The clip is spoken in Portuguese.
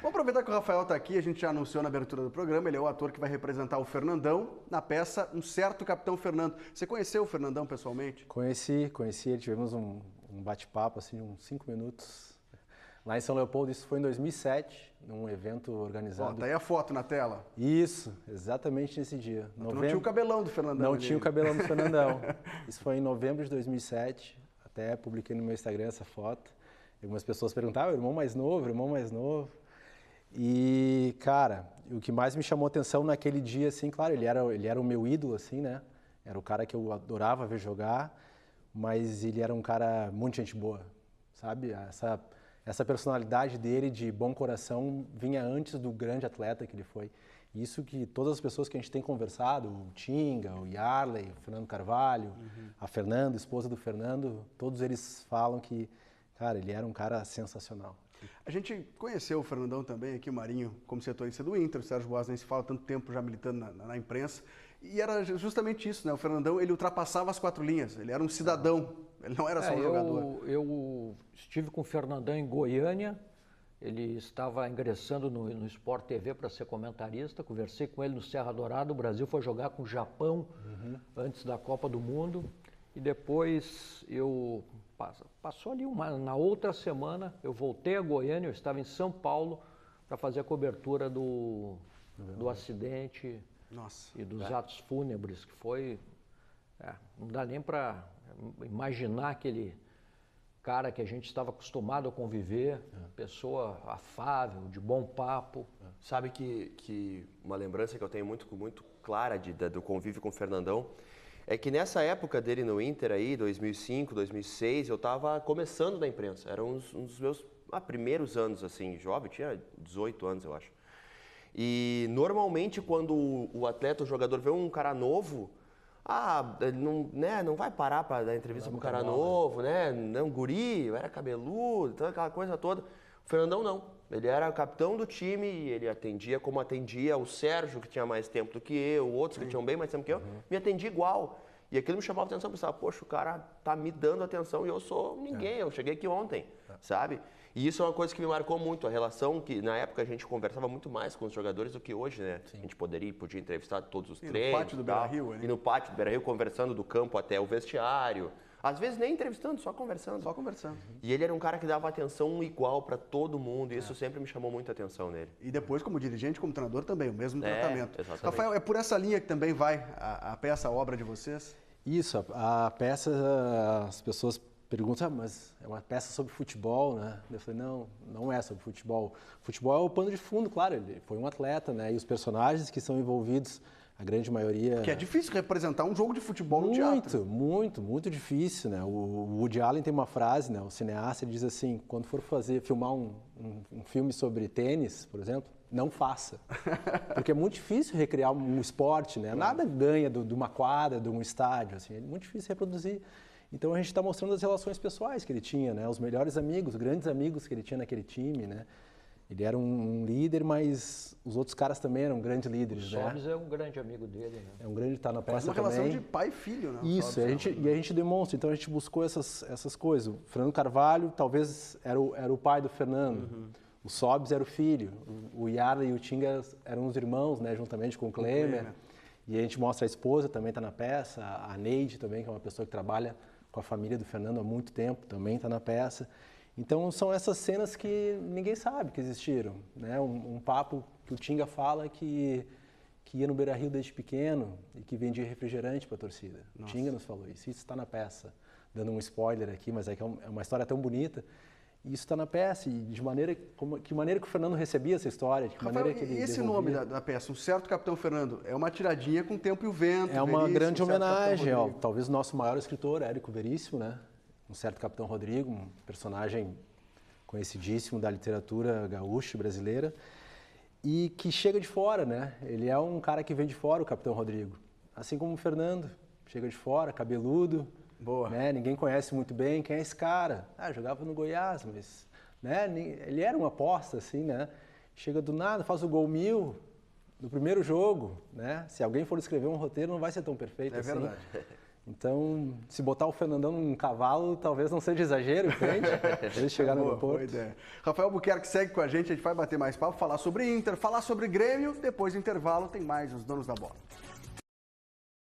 Vamos aproveitar que o Rafael está aqui, a gente já anunciou na abertura do programa, ele é o ator que vai representar o Fernandão na peça Um Certo Capitão Fernando. Você conheceu o Fernandão pessoalmente? Conheci, tivemos um bate-papo, assim, uns 5 minutos, lá em São Leopoldo. Isso foi em 2007, num evento organizado. Ó, tá aí a foto na tela. Isso, exatamente nesse dia. Não tinha o cabelão do Fernandão. Não tinha o cabelão do Fernandão. Isso foi em novembro de 2007, até publiquei no meu Instagram essa foto. Algumas pessoas perguntavam, irmão mais novo. E, cara, o que mais me chamou a atenção naquele dia, assim, claro, ele era o meu ídolo, assim, né? Era o cara que eu adorava ver jogar, mas ele era um cara muito gente boa, sabe? Essa personalidade dele de bom coração vinha antes do grande atleta que ele foi. Isso que todas as pessoas que a gente tem conversado, o Tinga, o Yarley, o Fernando Carvalho, a Fernanda, esposa do Fernando, todos eles falam que, cara, ele era um cara sensacional. A gente conheceu o Fernandão também aqui, o Marinho, como setorista do Inter, o Sérgio Boas nem se fala há tanto tempo já militando na imprensa, e era justamente isso, né? O Fernandão, ele ultrapassava as 4 linhas, ele era um cidadão, ele não era só um jogador. Eu estive com o Fernandão em Goiânia, ele estava ingressando no Sport TV para ser comentarista, conversei com ele no Serra Dourada, o Brasil foi jogar com o Japão antes da Copa do Mundo, e depois passou ali na outra semana, eu voltei a Goiânia, eu estava em São Paulo para fazer a cobertura do acidente. Nossa. E dos atos fúnebres, que foi... não dá nem para imaginar aquele cara que a gente estava acostumado a conviver, pessoa afável, de bom papo. Sabe que uma lembrança que eu tenho muito clara do convívio com o Fernandão é que nessa época dele no Inter aí, 2005, 2006, eu estava começando na imprensa. Era um dos meus primeiros anos, assim, jovem, tinha 18 anos, eu acho. E normalmente quando o atleta, o jogador vê um cara novo, ele não vai parar para dar entrevista para um cara novo, né? Não, guri, era cabeludo, toda aquela coisa toda. O Fernandão não. Ele era capitão do time e ele atendia como atendia o Sérgio, que tinha mais tempo do que eu, outros que tinham bem mais tempo que eu, me atendia igual. E aquilo me chamava a atenção, eu pensava, poxa, o cara tá me dando atenção e eu sou ninguém, eu cheguei aqui ontem, sabe? E isso é uma coisa que me marcou muito, a relação que na época a gente conversava muito mais com os jogadores do que hoje, né? Sim. A gente podia entrevistar todos os treinos. No pátio do Beira-Rio, né? E no pátio do Beira-Rio, conversando do campo até o vestiário. Às vezes nem entrevistando, só conversando. Só conversando. E ele era um cara que dava atenção igual para todo mundo, e isso sempre me chamou muita atenção nele. E depois, como dirigente, como treinador também, o mesmo tratamento. Exatamente. Rafael, é por essa linha que também vai a peça, a obra de vocês? Isso, a peça, as pessoas perguntam, mas é uma peça sobre futebol, né? Eu falei, não é sobre futebol. Futebol é o pano de fundo, claro, ele foi um atleta, né? E os personagens que são envolvidos, a grande maioria... Que é difícil representar um jogo de futebol no teatro. Muito difícil, né? O Woody Allen tem uma frase, né? O cineasta, ele diz assim, quando for filmar um filme sobre tênis, por exemplo, não faça. Porque é muito difícil recriar um esporte, né? Nada ganha de uma quadra, de um estádio, assim, é muito difícil reproduzir. Então a gente está mostrando as relações pessoais que ele tinha, né? Os melhores amigos, os grandes amigos que ele tinha naquele time, né? Ele era um líder, mas os outros caras também eram grandes líderes, né? O Sobs é um grande amigo dele, né? É um grande, tá na peça também. Uma relação também. de pai e filho, né? Isso, e a gente demonstra, então a gente buscou essas coisas. O Fernando Carvalho talvez era o pai do Fernando, o Sobs era o filho, o Yarley e o Tinga eram os irmãos, né? Juntamente com o Klemer. E a gente mostra a esposa, também está na peça, a Neide também, que é uma pessoa que trabalha com a família do Fernando há muito tempo, também está na peça. Então são essas cenas que ninguém sabe que existiram, né? Um papo que o Tinga fala que ia no Beira-Rio desde pequeno e que vendia refrigerante para a torcida. Nossa. O Tinga nos falou isso está na peça, dando um spoiler aqui, mas é que é uma história tão bonita. E isso está na peça, e que maneira que o Fernando recebia essa história, de que Rafael, maneira que ele esse devolvia. nome da peça, Um Certo Capitão Fernando, é uma tiradinha com o tempo e o vento. É uma Veríssimo, grande homenagem, ó, talvez o nosso maior escritor, Érico Veríssimo, né? Um Certo Capitão Rodrigo, um personagem conhecidíssimo da literatura gaúcha brasileira, e que chega de fora, né? Ele é um cara que vem de fora, o Capitão Rodrigo. Assim como o Fernando, chega de fora, cabeludo, boa. Né? Ninguém conhece muito bem quem é esse cara. Jogava no Goiás, mas né? Ele era uma aposta, assim, né? Chega do nada, faz o gol 1000 no primeiro jogo, né? Se alguém for escrever um roteiro, não vai ser tão perfeito assim. É verdade. Então, se botar o Fernandão num cavalo, talvez não seja exagero, entende? Ele chegar no aeroporto. Boa ideia. Rafael Buquerque segue com a gente vai bater mais papo, falar sobre Inter, falar sobre Grêmio, depois do intervalo tem mais os donos da bola.